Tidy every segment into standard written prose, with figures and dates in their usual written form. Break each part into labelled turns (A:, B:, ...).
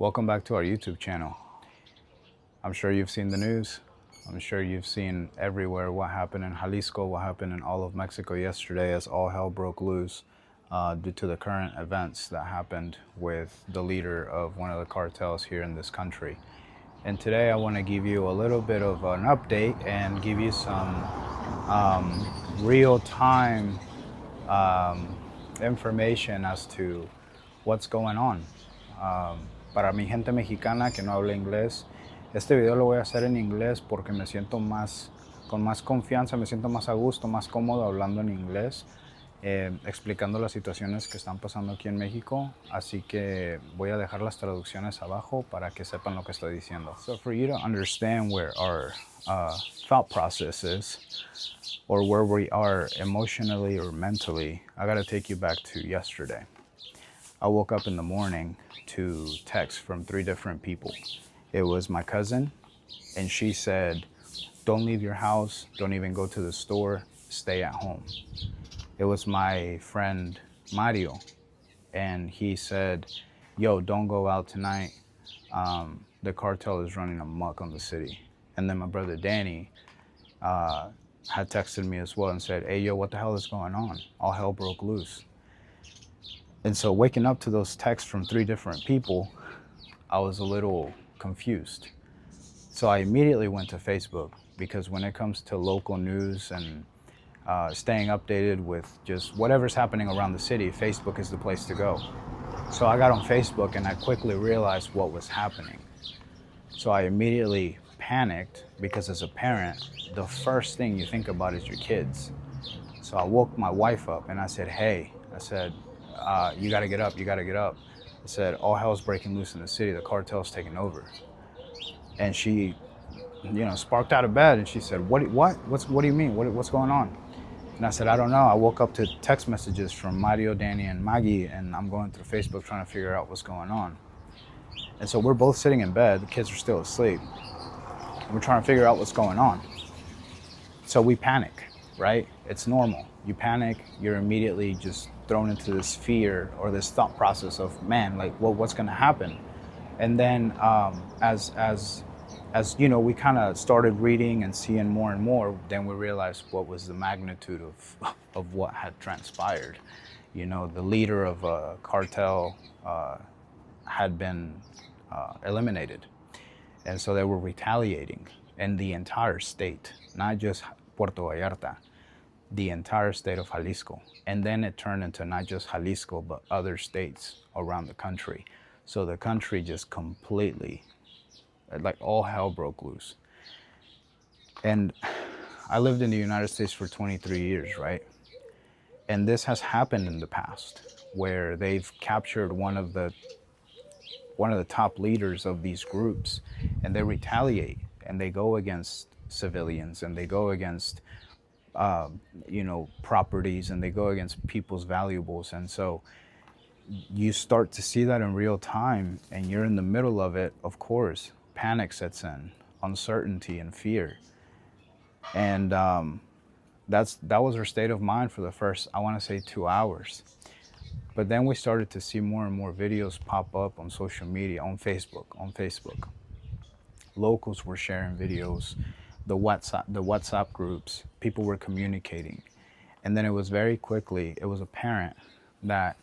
A: Welcome back to our YouTube channel. I'm sure you've seen the news. I'm sure you've seen everywhere what happened in Jalisco, what happened in all of Mexico yesterday as all hell broke loose due to the current events that happened with the leader of one of the cartels here in this country. And today I want to give you a little bit of an update and give you some real-time information as to what's going on. Para mi gente mexicana que no habla inglés, este video lo voy a hacer en inglés porque me siento con más confianza, me siento más a gusto, más cómodo hablando en inglés, explicando las situaciones que están pasando aquí en México. Así que voy a dejar las traducciones abajo para que sepan lo que estoy diciendo. So for you to understand where our thought process is, or where we are emotionally or mentally, I gotta take you back to yesterday. I woke up in the morning to texts from 3 different people. It was my cousin, and she said, don't leave your house, don't even go to the store, stay at home. It was my friend Mario, and he said, yo, don't go out tonight. The cartel is running amok on the city. And then my brother Danny had texted me as well and said, hey, yo, what the hell is going on? All hell broke loose. And so waking up to those texts from 3 different people, I was a little confused. So I immediately went to Facebook, because when it comes to local news and staying updated with just whatever's happening around the city, Facebook is the place to go. So I got on Facebook and I quickly realized what was happening. So I immediately panicked, because as a parent, the first thing you think about is your kids. So I woke my wife up and I said, hey, you gotta get up, you gotta get up. I said, all hell's breaking loose in the city, the cartel's taking over. And she, sparked out of bed and she said, what do you mean? What's going on? And I said, I don't know. I woke up to text messages from Mario, Danny, and Maggie, and I'm going through Facebook trying to figure out what's going on. And so we're both sitting in bed, the kids are still asleep. We're trying to figure out what's going on. So we panic, right? It's normal. You panic, you're immediately just thrown into this fear or this thought process of, man, like, what's going to happen? And then as we kind of started reading and seeing more and more, then we realized what was the magnitude of what had transpired. The leader of a cartel had been eliminated. And so they were retaliating in the entire state, not just Puerto Vallarta, the entire state of Jalisco. And then it turned into not just Jalisco, but other states around the country. So the country just completely, like, all hell broke loose. And I lived in the United States for 23 years, right? And this has happened in the past, where they've captured one of the top leaders of these groups, and they retaliate, and they go against civilians, and they go against properties, and they go against people's valuables. And so you start to see that in real time, and you're in the middle of it. Of course, panic sets in, uncertainty and fear. And that was our state of mind for the first, I want to say, 2 hours. But then we started to see more and more videos pop up on social media, on Facebook. Locals were sharing videos, the WhatsApp groups, people were communicating. And then it was apparent that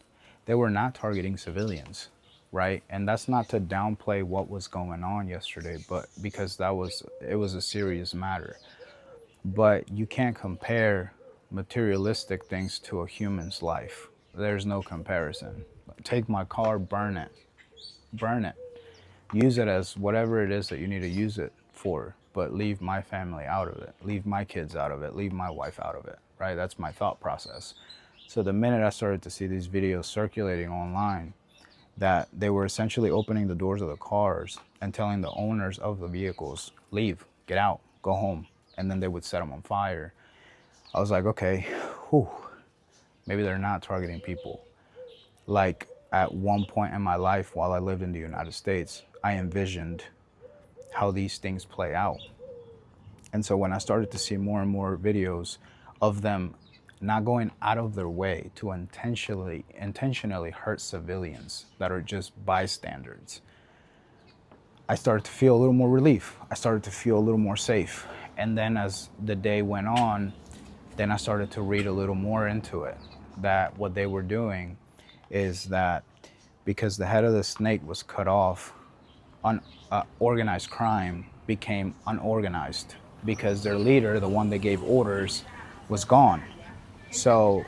A: they were not targeting civilians, right? And that's not to downplay what was going on yesterday, but because it was a serious matter. But you can't compare materialistic things to a human's life. There's no comparison. Take my car, burn it. Use it as whatever it is that you need to use it for, but leave my family out of it. Leave my kids out of it. Leave my wife out of it, right? That's my thought process. So the minute I started to see these videos circulating online, that they were essentially opening the doors of the cars and telling the owners of the vehicles, leave, get out, go home. And then they would set them on fire. I was like, okay, maybe they're not targeting people. Like, at one point in my life while I lived in the United States, I envisioned how these things play out. And so when I started to see more and more videos of them not going out of their way to intentionally hurt civilians that are just bystanders, I started to feel a little more relief. I started to feel a little more safe. And then as the day went on, then I started to read a little more into it, that what they were doing is that because the head of the snake was cut off, organized crime became unorganized because their leader, the one that gave orders, was gone. So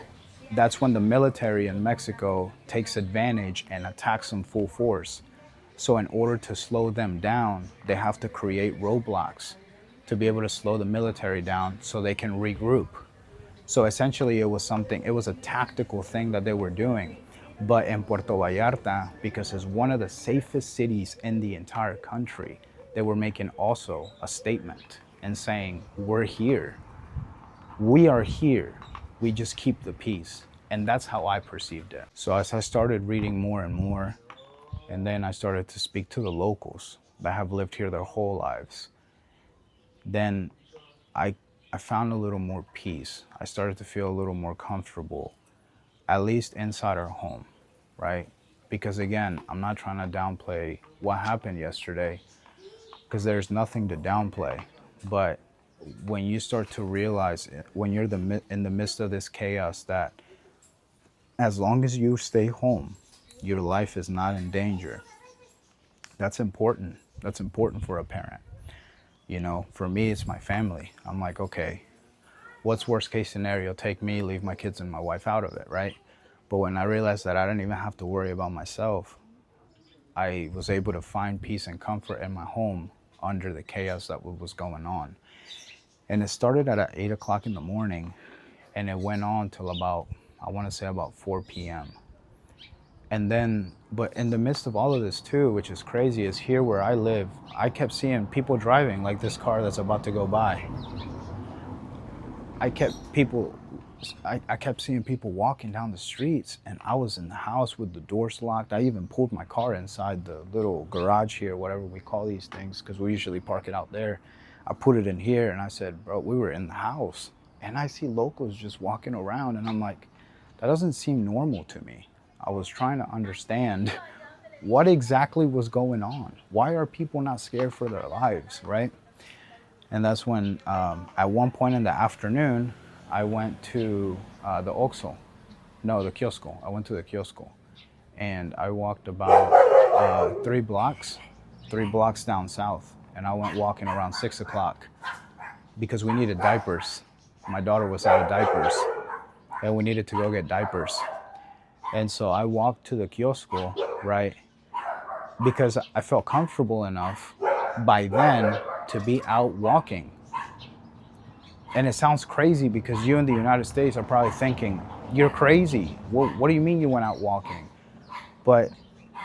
A: that's when the military in Mexico takes advantage and attacks them full force. So in order to slow them down, they have to create roadblocks to be able to slow the military down so they can regroup. So essentially it was a tactical thing that they were doing. But in Puerto Vallarta, because it's one of the safest cities in the entire country, they were making also a statement and saying, we're here. We are here. We just keep the peace. And that's how I perceived it. So as I started reading more and more, and then I started to speak to the locals that have lived here their whole lives, then I found a little more peace. I started to feel a little more comfortable, at least inside our home, right? Because again, I'm not trying to downplay what happened yesterday, because there's nothing to downplay. But when you start to realize, when you're in the midst of this chaos, that as long as you stay home, your life is not in danger. That's important. That's important for a parent. You know, for me, it's my family. I'm like, okay, what's worst case scenario? Take me, leave my kids and my wife out of it, right? But when I realized that I didn't even have to worry about myself, I was able to find peace and comfort in my home under the chaos that was going on. And it started at 8 o'clock in the morning, and it went on till about, I want to say about 4 p.m. And then, but in the midst of all of this too, which is crazy, is here where I live, I kept seeing people driving, like this car that's about to go by. I kept seeing people walking down the streets, and I was in the house with the doors locked. I even pulled my car inside the little garage here, whatever we call these things, because we usually park it out there. I put it in here, and I said, bro, we were in the house, and I see locals just walking around, and I'm like, that doesn't seem normal to me. I was trying to understand what exactly was going on. Why are people not scared for their lives, right? And that's when, at one point in the afternoon, I went to the kiosco. I went to the kiosco, and I walked about 3 blocks down south, and I went walking around 6 o'clock because we needed diapers. My daughter was out of diapers, and we needed to go get diapers. And so I walked to the kiosco, right, because I felt comfortable enough by then to be out walking. And it sounds crazy because you in the United States are probably thinking, you're crazy. What do you mean you went out walking? But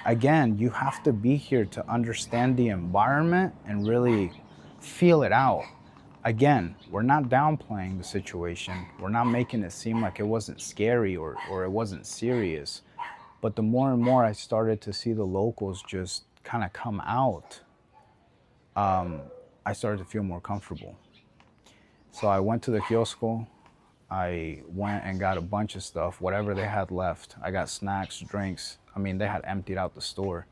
A: again, you have to be here to understand the environment and really feel it out. Again, we're not downplaying the situation. We're not making it seem like it wasn't scary or it wasn't serious. But the more and more I started to see the locals just kind of come out, I started to feel more comfortable. So I went to the kiosco. I went and got a bunch of stuff, whatever they had left. I got snacks, drinks. I mean, they had emptied out the store.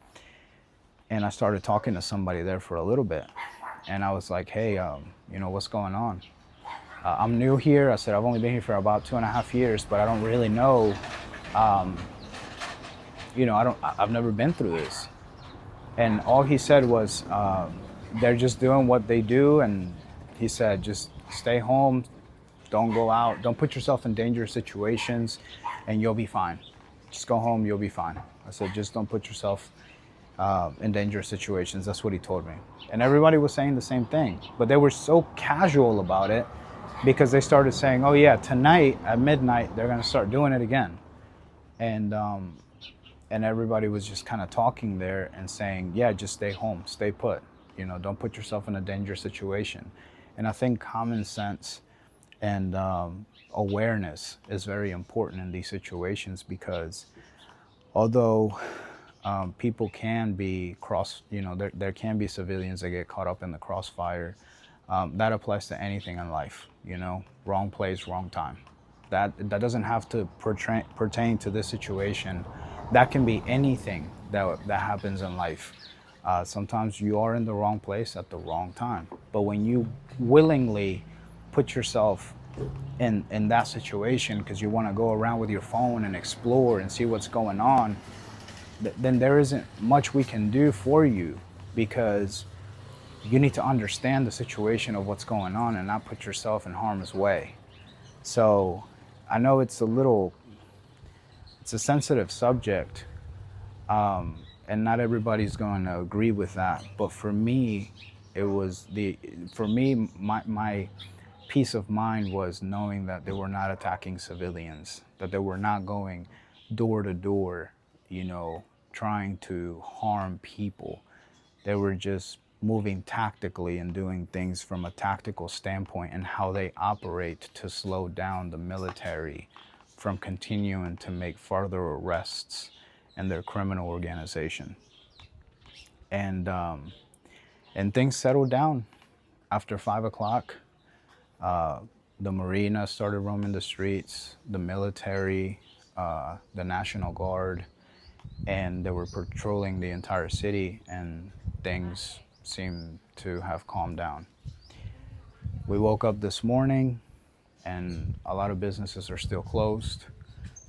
A: And I started talking to somebody there for a little bit. And I was like, hey, what's going on? I'm new here. I said, I've only been here for about 2.5 years, but I don't really know. I've never been through this. And all he said was, they're just doing what they do. And he said, just stay home. Don't go out. Don't put yourself in dangerous situations, and you'll be fine. Just go home. You'll be fine. I said, just don't put yourself in dangerous situations. That's what he told me. And everybody was saying the same thing, but they were so casual about it because they started saying, oh yeah, tonight at midnight, they're going to start doing it again. And everybody was just kind of talking there and saying, yeah, just stay home, stay put, don't put yourself in a dangerous situation. And I think common sense and awareness is very important in these situations, because although people can be there can be civilians that get caught up in the crossfire. That applies to anything in life, wrong place, wrong time. That doesn't have to pertain to this situation. That can be anything that happens in life. Sometimes you are in the wrong place at the wrong time. But when you willingly put yourself in that situation because you want to go around with your phone and explore and see what's going on, then there isn't much we can do for you, because you need to understand the situation of what's going on and not put yourself in harm's way. So I know it's a sensitive subject, and not everybody's going to agree with that. But for me, my peace of mind was knowing that they were not attacking civilians, that they were not going door to door, trying to harm people. They were just moving tactically and doing things from a tactical standpoint and how they operate to slow down the military from continuing to make further arrests in their criminal organization. And things settled down after 5 o'clock. The Marina started roaming the streets, the military, the National Guard, and they were patrolling the entire city, and things seemed to have calmed down. We woke up this morning and a lot of businesses are still closed.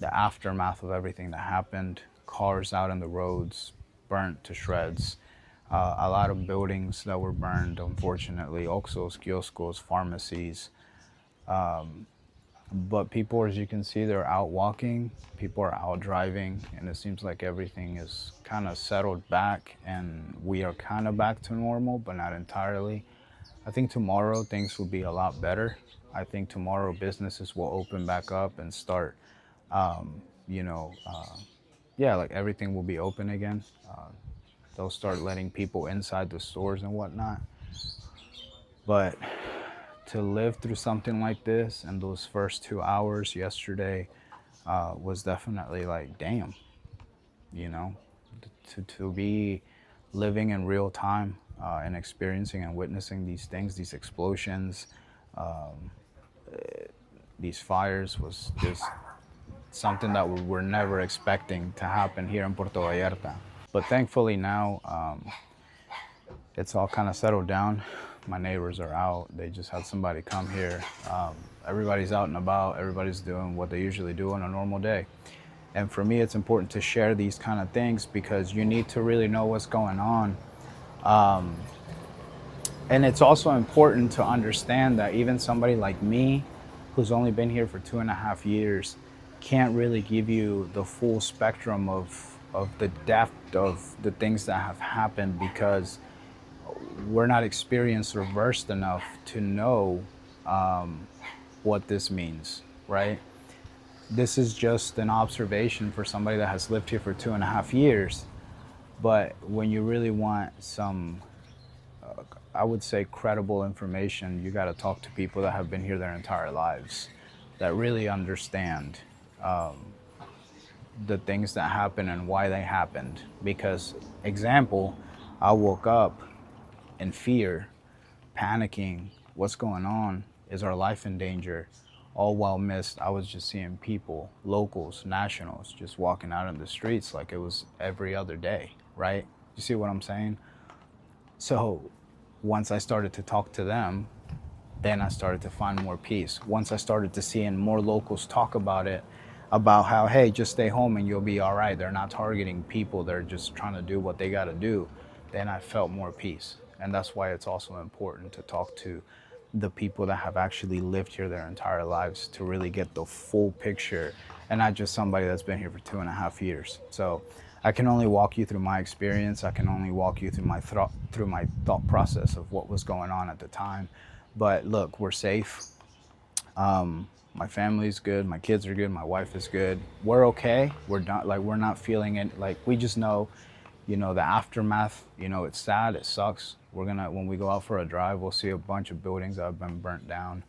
A: The aftermath of everything that happened, cars out on the roads, burnt to shreds. A lot of buildings that were burned, unfortunately, oxos, kioscos, pharmacies. But people, as you can see, they're out walking, people are out driving, and it seems like everything is kind of settled back and we are kind of back to normal, but not entirely. I think tomorrow things will be a lot better. I think tomorrow businesses will open back up and start, you know, yeah, like everything will be open again. They'll start letting people inside the stores and whatnot. But to live through something like this and those first 2 hours yesterday was definitely like, damn, you know, to be living in real time and experiencing and witnessing these things, these explosions, these fires, was just something that we were never expecting to happen here in Puerto Vallarta. But thankfully now it's all kind of settled down. My neighbors are out. They just had somebody come here. Everybody's out and about. Everybody's doing what they usually do on a normal day. And for me, it's important to share these kind of things because you need to really know what's going on. And it's also important to understand that even somebody like me, who's only been here for 2.5 years, can't really give you the full spectrum of the depth of the things that have happened, because we're not experienced or versed enough to know what this means, right? This is just an observation for somebody that has lived here for 2.5 years. But when you really want some, I would say, credible information, you got to talk to people that have been here their entire lives, that really understand the things that happen and why they happened. Because, example, I woke up in fear, panicking, what's going on? Is our life in danger? All while I was just seeing people, locals, nationals, just walking out in the streets like it was every other day, right? You see what I'm saying? So once I started to talk to them, then I started to find more peace. Once I started to seeing more locals talk about it, about how, hey, just stay home and you'll be all right. They're not targeting people. They're just trying to do what they got to do. Then I felt more peace. And that's why it's also important to talk to the people that have actually lived here their entire lives to really get the full picture, and not just somebody that's been here for 2.5 years. So I can only walk you through my experience. I can only walk you through my thought process of what was going on at the time. But look, we're safe. My family's good. My kids are good. My wife is good. We're okay. We're not feeling it. Like, we just know, the aftermath, it's sad, it sucks. When we go out for a drive, we'll see a bunch of buildings that have been burnt down.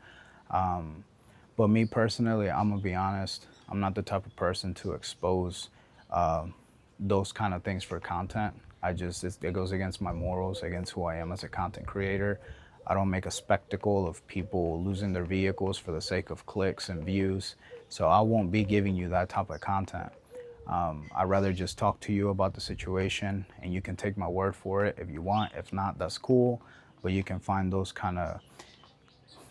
A: But me personally, I'm gonna be honest, I'm not the type of person to expose those kind of things for content. It goes against my morals, against who I am as a content creator. I don't make a spectacle of people losing their vehicles for the sake of clicks and views. So I won't be giving you that type of content. I'd rather just talk to you about the situation, and you can take my word for it if you want. If not, that's cool. But you can find those kind of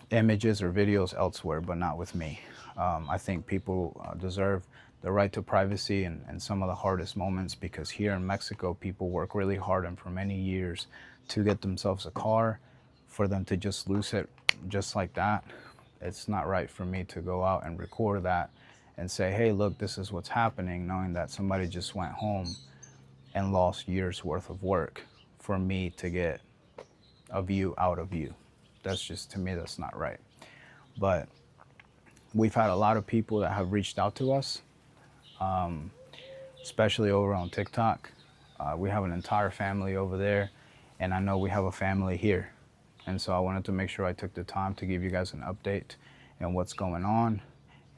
A: images or videos elsewhere, but not with me. I think people deserve the right to privacy in some of the hardest moments, because here in Mexico, people work really hard and for many years to get themselves a car. For them to just lose it just like that, it's not right for me to go out and record that and say, hey, look, this is what's happening, knowing that somebody just went home and lost years worth of work for me to get a view out of you. That's just, to me, that's not right. But we've had a lot of people that have reached out to us, especially over on TikTok. We have an entire family over there, and I know we have a family here. And so I wanted to make sure I took the time to give you guys an update on what's going on.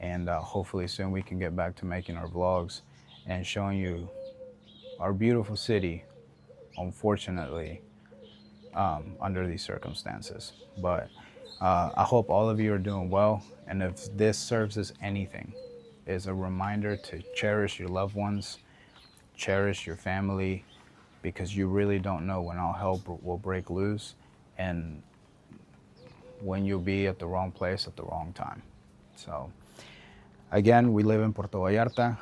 A: And hopefully soon we can get back to making our vlogs and showing you our beautiful city, unfortunately, under these circumstances. But I hope all of you are doing well. And if this serves as anything, is a reminder to cherish your loved ones, cherish your family, because you really don't know when all hell will break loose and when you'll be at the wrong place at the wrong time. So again, we live in Puerto Vallarta.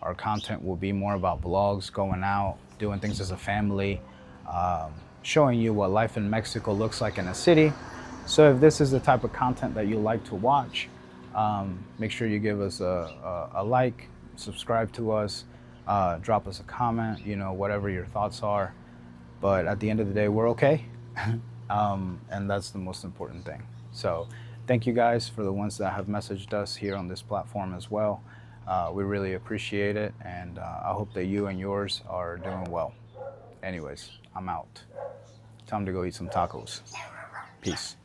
A: Our content will be more about vlogs, going out, doing things as a family, showing you what life in Mexico looks like in a city. So if this is the type of content that you like to watch, make sure you give us a like, subscribe to us, drop us a comment, whatever your thoughts are. But at the end of the day, we're okay. And that's the most important thing. So thank you guys for the ones that have messaged us here on this platform as well. We really appreciate it, and I hope that you and yours are doing well. Anyways, I'm out. Time to go eat some tacos. Peace.